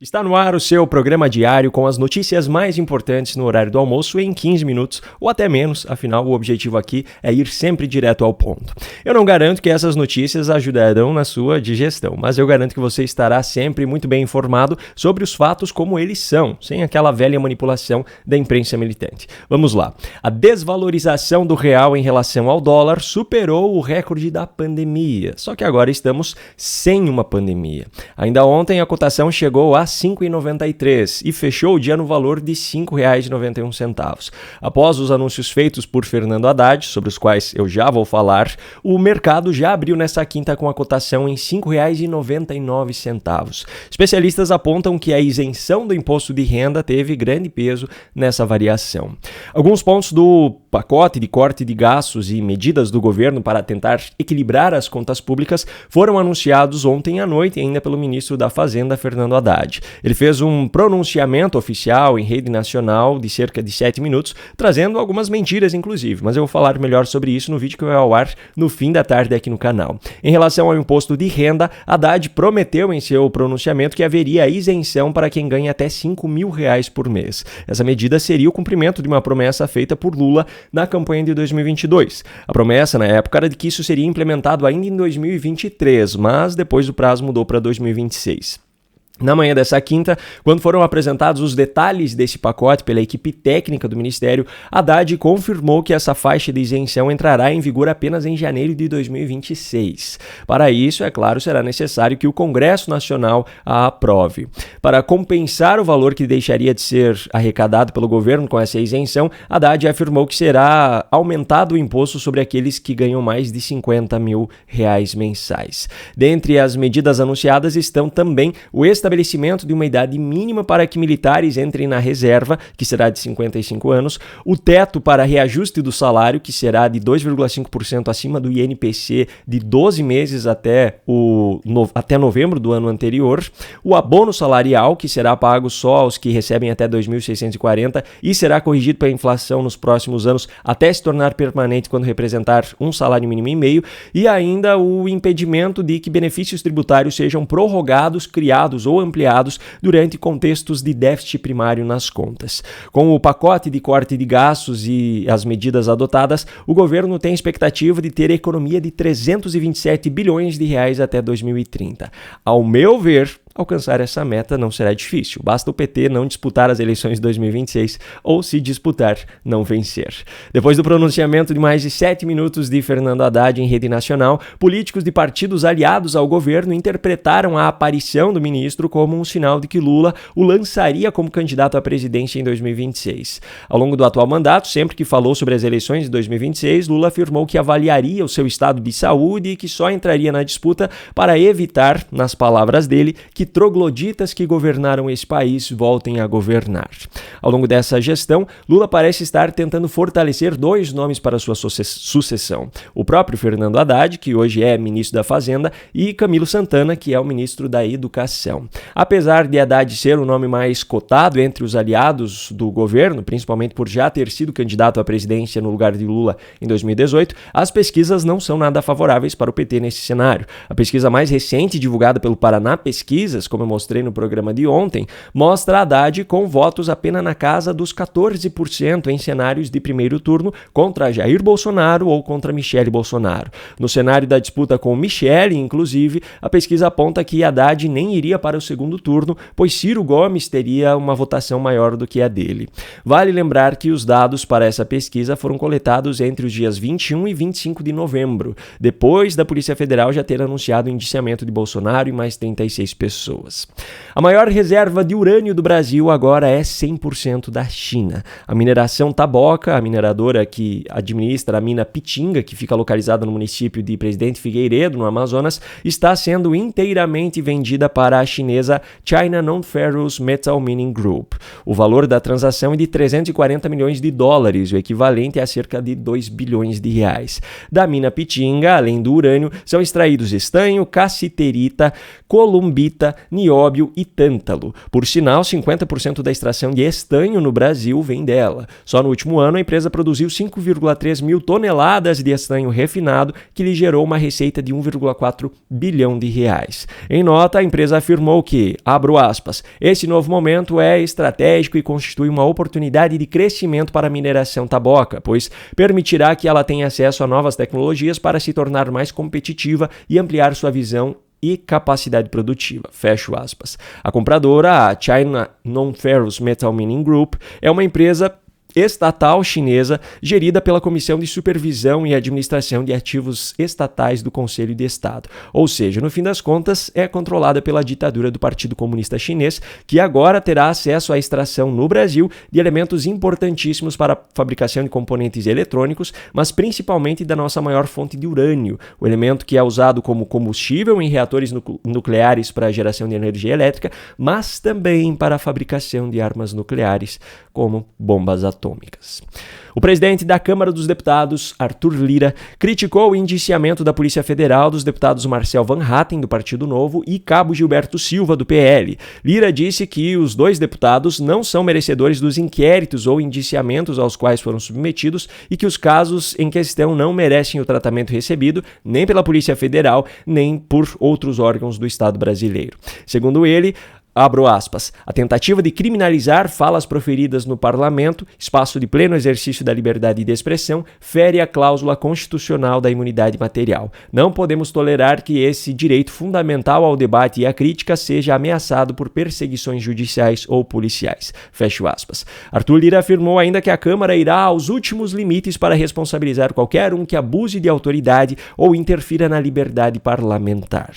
Está no ar o seu programa diário com as notícias mais importantes no horário do almoço em 15 minutos ou até menos, afinal o objetivo aqui é ir sempre direto ao ponto. Eu não garanto que essas notícias ajudarão na sua digestão, mas eu garanto que você estará sempre muito bem informado sobre os fatos como eles são, sem aquela velha manipulação da imprensa militante. Vamos lá. A desvalorização do real em relação ao dólar superou o recorde da pandemia, só que agora estamos sem uma pandemia. Ainda ontem a cotação chegou a 5,93 e fechou o dia no valor de R$ 5,91. Após os anúncios feitos por Fernando Haddad, sobre os quais eu já vou falar, o mercado já abriu nesta quinta com a cotação em R$ 5,99. Especialistas apontam que a isenção do imposto de renda teve grande peso nessa variação. Alguns pontos do pacote de corte de gastos e medidas do governo para tentar equilibrar as contas públicas foram anunciados ontem à noite ainda pelo ministro da Fazenda, Fernando Haddad. Ele fez um pronunciamento oficial em rede nacional de cerca de 7 minutos, trazendo algumas mentiras inclusive, mas eu vou falar melhor sobre isso no vídeo que vai ao ar no fim da tarde aqui no canal. Em relação ao imposto de renda, Haddad prometeu em seu pronunciamento que haveria isenção para quem ganha até R$ 5.000 por mês. Essa medida seria o cumprimento de uma promessa feita por Lula na campanha de 2022. A promessa na época era de que isso seria implementado ainda em 2023, mas depois o prazo mudou para 2026. Na manhã dessa quinta, quando foram apresentados os detalhes desse pacote pela equipe técnica do Ministério, Haddad confirmou que essa faixa de isenção entrará em vigor apenas em janeiro de 2026. Para isso, é claro, será necessário que o Congresso Nacional a aprove. Para compensar o valor que deixaria de ser arrecadado pelo governo com essa isenção, Haddad afirmou que será aumentado o imposto sobre aqueles que ganham mais de R$ 50 mil mensais. Dentre as medidas anunciadas estão também o estabelecimento de uma idade mínima para que militares entrem na reserva, que será de 55 anos, o teto para reajuste do salário, que será de 2,5% acima do INPC de 12 meses até novembro do ano anterior, o abono salarial, que será pago só aos que recebem até 2.640 e será corrigido pela inflação nos próximos anos até se tornar permanente quando representar um salário mínimo e meio, e ainda o impedimento de que benefícios tributários sejam prorrogados, criados ou ampliados durante contextos de déficit primário nas contas. Com o pacote de corte de gastos e as medidas adotadas, o governo tem expectativa de ter economia de 327 bilhões de reais até 2030. Ao meu ver, alcançar essa meta não será difícil. Basta o PT não disputar as eleições de 2026 ou, se disputar, não vencer. Depois do pronunciamento de mais de 7 minutos de Fernando Haddad em rede nacional, políticos de partidos aliados ao governo interpretaram a aparição do ministro como um sinal de que Lula o lançaria como candidato à presidência em 2026. Ao longo do atual mandato, sempre que falou sobre as eleições de 2026, Lula afirmou que avaliaria o seu estado de saúde e que só entraria na disputa para evitar, nas palavras dele, que trogloditas que governaram esse país voltem a governar. Ao longo dessa gestão, Lula parece estar tentando fortalecer 2 nomes para sua sucessão. O próprio Fernando Haddad, que hoje é ministro da Fazenda, e Camilo Santana, que é o ministro da Educação. Apesar de Haddad ser o nome mais cotado entre os aliados do governo, principalmente por já ter sido candidato à presidência no lugar de Lula em 2018, as pesquisas não são nada favoráveis para o PT nesse cenário. A pesquisa mais recente, divulgada pelo Paraná Pesquisas, como eu mostrei no programa de ontem, mostra Haddad com votos apenas na casa dos 14% em cenários de primeiro turno contra Jair Bolsonaro ou contra Michele Bolsonaro. No cenário da disputa com Michele, inclusive, a pesquisa aponta que Haddad nem iria para o segundo turno, pois Ciro Gomes teria uma votação maior do que a dele. Vale lembrar que os dados para essa pesquisa foram coletados entre os dias 21 e 25 de novembro, depois da Polícia Federal já ter anunciado o indiciamento de Bolsonaro e mais 36 pessoas. A maior reserva de urânio do Brasil agora é 100% da China. A mineração Taboca, a mineradora que administra a mina Pitinga, que fica localizada no município de Presidente Figueiredo, no Amazonas, está sendo inteiramente vendida para a chinesa China Non-Ferrous Metal Mining Group. O valor da transação é de 340 milhões de dólares, o equivalente a cerca de 2 bilhões de reais. Da mina Pitinga, além do urânio, são extraídos estanho, cassiterita, columbita, prata, nióbio e tântalo. Por sinal, 50% da extração de estanho no Brasil vem dela. Só no último ano, a empresa produziu 5,3 mil toneladas de estanho refinado, que lhe gerou uma receita de 1,4 bilhão de reais. Em nota, a empresa afirmou que, abro aspas, esse novo momento é estratégico e constitui uma oportunidade de crescimento para a mineração taboca, pois permitirá que ela tenha acesso a novas tecnologias para se tornar mais competitiva e ampliar sua visão e capacidade produtiva. Fecho aspas. A compradora, a China Non-Ferrous Metal Mining Group, é uma empresa estatal chinesa, gerida pela Comissão de Supervisão e Administração de Ativos Estatais do Conselho de Estado. Ou seja, no fim das contas, é controlada pela ditadura do Partido Comunista Chinês, que agora terá acesso à extração no Brasil de elementos importantíssimos para a fabricação de componentes eletrônicos, mas principalmente da nossa maior fonte de urânio, o elemento que é usado como combustível em reatores nucleares para a geração de energia elétrica, mas também para a fabricação de armas nucleares, como bombas atômicas. O presidente da Câmara dos Deputados, Arthur Lira, criticou o indiciamento da Polícia Federal dos deputados Marcel Van Hatten, do Partido Novo, e Cabo Gilberto Silva, do PL. Lira disse que os dois deputados não são merecedores dos inquéritos ou indiciamentos aos quais foram submetidos e que os casos em questão não merecem o tratamento recebido nem pela Polícia Federal, nem por outros órgãos do Estado brasileiro. Segundo ele, abro aspas, a tentativa de criminalizar falas proferidas no parlamento, espaço de pleno exercício da liberdade de expressão, fere a cláusula constitucional da imunidade material. Não podemos tolerar que esse direito fundamental ao debate e à crítica seja ameaçado por perseguições judiciais ou policiais. Fecho aspas. Arthur Lira afirmou ainda que a Câmara irá aos últimos limites para responsabilizar qualquer um que abuse de autoridade ou interfira na liberdade parlamentar.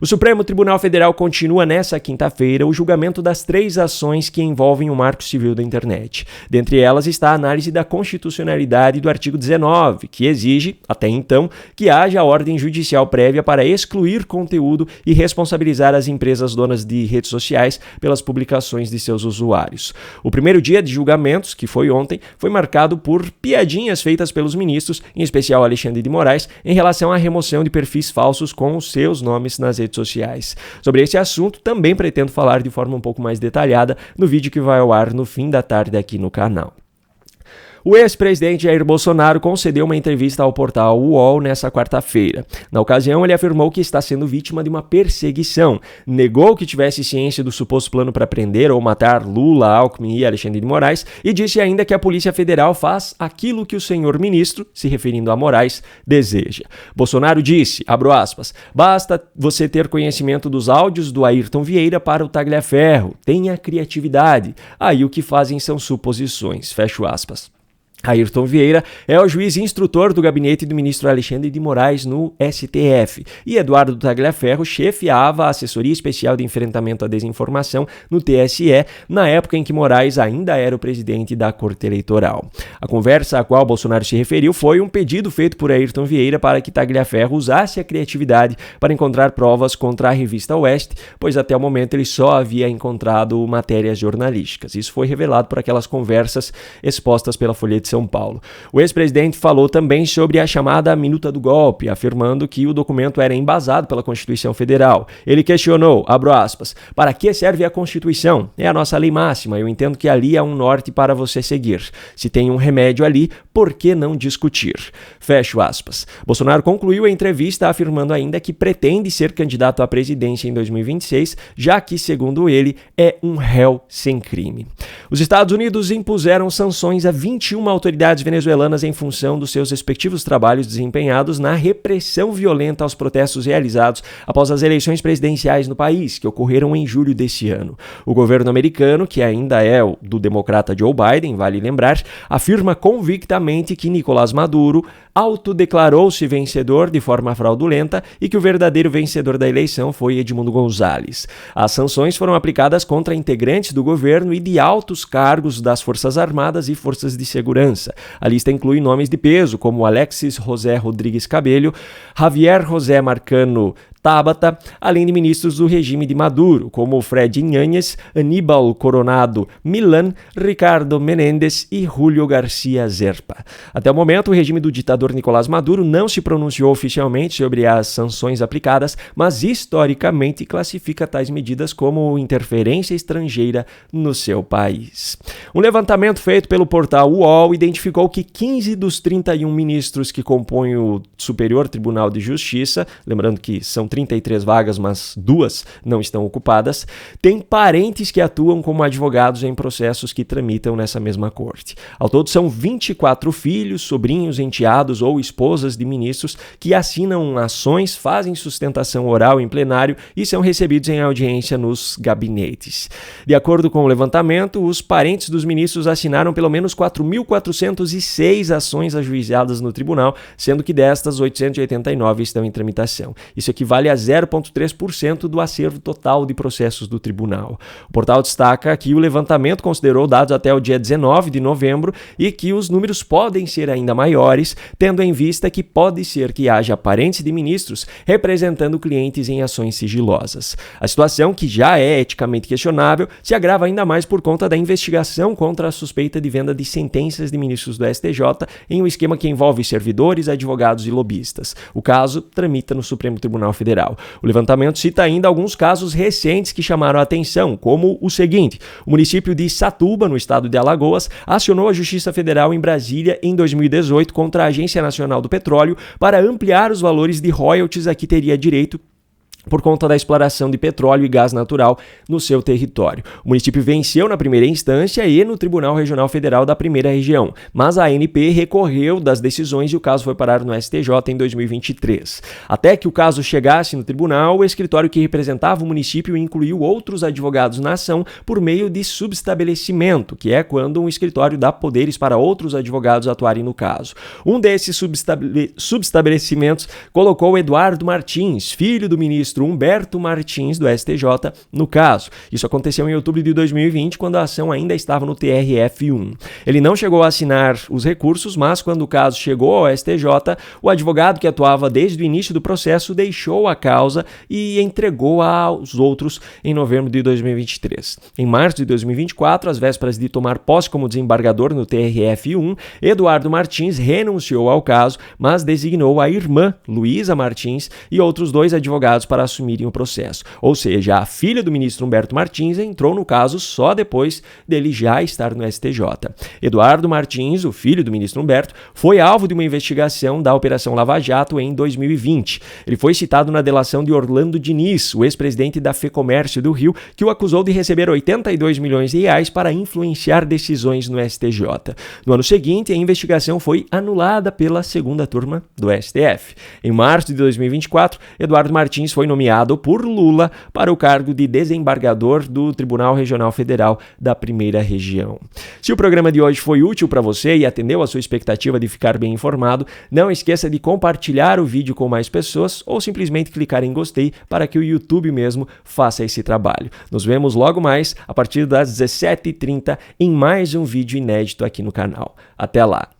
O Supremo Tribunal Federal continua nessa quinta-feira o julgamento das 3 ações que envolvem o Marco Civil da Internet. Dentre elas está a análise da constitucionalidade do artigo 19, que exige, até então, que haja ordem judicial prévia para excluir conteúdo e responsabilizar as empresas donas de redes sociais pelas publicações de seus usuários. O primeiro dia de julgamentos, que foi ontem, foi marcado por piadinhas feitas pelos ministros, em especial Alexandre de Moraes, em relação à remoção de perfis falsos com os seus nomes nas redes sociais. Sobre esse assunto, também pretendo falar de forma um pouco mais detalhada no vídeo que vai ao ar no fim da tarde aqui no canal. O ex-presidente Jair Bolsonaro concedeu uma entrevista ao portal UOL nessa quarta-feira. Na ocasião, ele afirmou que está sendo vítima de uma perseguição, negou que tivesse ciência do suposto plano para prender ou matar Lula, Alckmin e Alexandre de Moraes e disse ainda que a Polícia Federal faz aquilo que o senhor ministro, se referindo a Moraes, deseja. Bolsonaro disse, abro aspas, basta você ter conhecimento dos áudios do Ayrton Vieira para o Tagliaferro, tenha criatividade, aí o que fazem são suposições, fecho aspas. Ayrton Vieira é o juiz instrutor do gabinete do ministro Alexandre de Moraes no STF e Eduardo Tagliaferro chefiava a Assessoria Especial de Enfrentamento à Desinformação no TSE na época em que Moraes ainda era o presidente da Corte Eleitoral. A conversa a qual Bolsonaro se referiu foi um pedido feito por Ayrton Vieira para que Tagliaferro usasse a criatividade para encontrar provas contra a revista Oeste, pois até o momento ele só havia encontrado matérias jornalísticas. Isso foi revelado por aquelas conversas expostas pela Folha de São Paulo. O ex-presidente falou também sobre a chamada minuta do golpe, afirmando que o documento era embasado pela Constituição Federal. Ele questionou, abro aspas, para que serve a Constituição? É a nossa lei máxima, eu entendo que ali há um norte para você seguir. Se tem um remédio ali, por que não discutir? Fecho aspas. Bolsonaro concluiu a entrevista afirmando ainda que pretende ser candidato à presidência em 2026, já que, segundo ele, é um réu sem crime. Os Estados Unidos impuseram sanções a 21 autoridades venezuelanas em função dos seus respectivos trabalhos desempenhados na repressão violenta aos protestos realizados após as eleições presidenciais no país, que ocorreram em julho desse ano. O governo americano, que ainda é o do democrata Joe Biden, vale lembrar, afirma convictamente que Nicolás Maduro autodeclarou-se vencedor de forma fraudulenta e que o verdadeiro vencedor da eleição foi Edmundo Gonzalez. As sanções foram aplicadas contra integrantes do governo e de altos cargos das Forças Armadas e Forças de Segurança. A lista inclui nomes de peso como Alexis José Rodrigues Cabello, Javier José Marcano Tabata, além de ministros do regime de Maduro, como Fred Ñañez, Aníbal Coronado Milán, Ricardo Menéndez e Julio García Zerpa. Até o momento, o regime do ditador Nicolás Maduro não se pronunciou oficialmente sobre as sanções aplicadas, mas historicamente classifica tais medidas como interferência estrangeira no seu país. Um levantamento feito pelo portal UOL identificou que 15 dos 31 ministros que compõem o Superior Tribunal de Justiça, lembrando que são 33 vagas, mas 2 não estão ocupadas, têm parentes que atuam como advogados em processos que tramitam nessa mesma corte. Ao todo, são 24 filhos, sobrinhos, enteados ou esposas de ministros que assinam ações, fazem sustentação oral em plenário e são recebidos em audiência nos gabinetes. De acordo com o levantamento, os parentes dos ministros assinaram pelo menos 4.406 ações ajuizadas no tribunal, sendo que destas, 889 estão em tramitação. Isso equivale a 0,3% do acervo total de processos do tribunal. O portal destaca que o levantamento considerou dados até o dia 19 de novembro e que os números podem ser ainda maiores, tendo em vista que pode ser que haja parentes de ministros representando clientes em ações sigilosas. A situação, que já é eticamente questionável, se agrava ainda mais por conta da investigação contra a suspeita de venda de sentenças de ministros do STJ em um esquema que envolve servidores, advogados e lobistas. O caso tramita no Supremo Tribunal Federal. O levantamento cita ainda alguns casos recentes que chamaram a atenção, como o seguinte: o município de Satuba, no estado de Alagoas, acionou a Justiça Federal em Brasília em 2018 contra a Agência Nacional do Petróleo para ampliar os valores de royalties a que teria direito por conta da exploração de petróleo e gás natural no seu território. O município venceu na primeira instância e no Tribunal Regional Federal da Primeira Região, mas a ANP recorreu das decisões e o caso foi parar no STJ em 2023. Até que o caso chegasse no tribunal, o escritório que representava o município incluiu outros advogados na ação por meio de subestabelecimento, que é quando um escritório dá poderes para outros advogados atuarem no caso. Um desses subestabelecimentos colocou Eduardo Martins, filho do ministro Humberto Martins, do STJ, no caso. Isso aconteceu em outubro de 2020, quando a ação ainda estava no TRF1. Ele não chegou a assinar os recursos, mas quando o caso chegou ao STJ, o advogado que atuava desde o início do processo deixou a causa e entregou aos outros em novembro de 2023. Em março de 2024, às vésperas de tomar posse como desembargador no TRF1, Eduardo Martins renunciou ao caso, mas designou a irmã, Luísa Martins, e outros 2 advogados para assumirem o processo. Ou seja, a filha do ministro Humberto Martins entrou no caso só depois dele já estar no STJ. Eduardo Martins, o filho do ministro Humberto, foi alvo de uma investigação da Operação Lava Jato em 2020. Ele foi citado na delação de Orlando Diniz, o ex-presidente da FEComércio do Rio, que o acusou de receber 82 milhões de reais para influenciar decisões no STJ. No ano seguinte, a investigação foi anulada pela segunda turma do STF. Em março de 2024, Eduardo Martins foi nomeado por Lula para o cargo de desembargador do Tribunal Regional Federal da Primeira Região. Se o programa de hoje foi útil para você e atendeu a sua expectativa de ficar bem informado, não esqueça de compartilhar o vídeo com mais pessoas ou simplesmente clicar em gostei para que o YouTube mesmo faça esse trabalho. Nos vemos logo mais a partir das 17h30 em mais um vídeo inédito aqui no canal. Até lá!